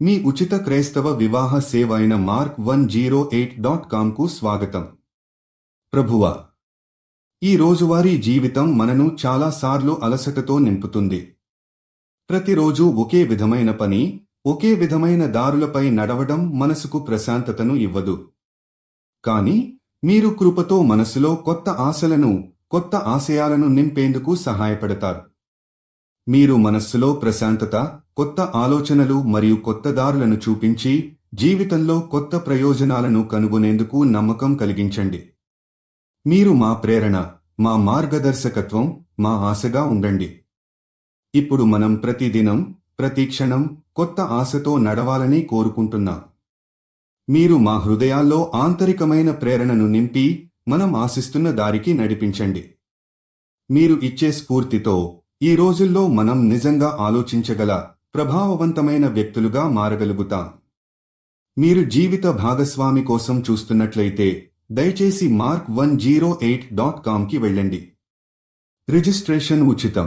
మీ ఉచిత క్రైస్తవ వివాహ సేవ అయిన mark108.com కు స్వాగతం. ప్రభువా, ఈ రోజువారీ జీవితం మనను చాలా సార్లు అలసటతో నింపుతుంది. ప్రతిరోజు ఒకే విధమైన పని, ఒకే విధమైన దారులపై నడవడం మనసుకు ప్రశాంతతను ఇవ్వదు. కానీ మీరు కృపతో మనసులో కొత్త ఆశలను, కొత్త ఆశయాలను నింపేందుకు సహాయపడతారు. మీరు మనస్సులో ప్రశాంతత, కొత్త ఆలోచనలు మరియు కొత్త దారులను చూపించి జీవితంలో కొత్త ప్రయోజనాలను కనుగొనేందుకు నమ్మకం కలిగించండి. మీరు మా ప్రేరణ, మా మార్గదర్శకత్వం, మా ఆశగా ఉండండి. ఇప్పుడు మనం ప్రతిదినం, ప్రతి క్షణం కొత్త ఆశతో నడవాలని కోరుకుంటున్నాం. మీరు మా హృదయాల్లో ఆంతరికమైన ప్రేరణను నింపి మనం ఆశిస్తున్న దారికి నడిపించండి. మీరు ఇచ్చే స్ఫూర్తితో ఈ రోజుల్లో మనం నిజంగా ఆలోచించగల ప్రభావవంతమైన వ్యక్తులుగా మారగలుగుతాం. మీరు జీవిత భాగస్వామి కోసం చూస్తున్నట్లయితే దయచేసి mark108.com కి వెళ్ళండి. రిజిస్ట్రేషన్ ఉచితం.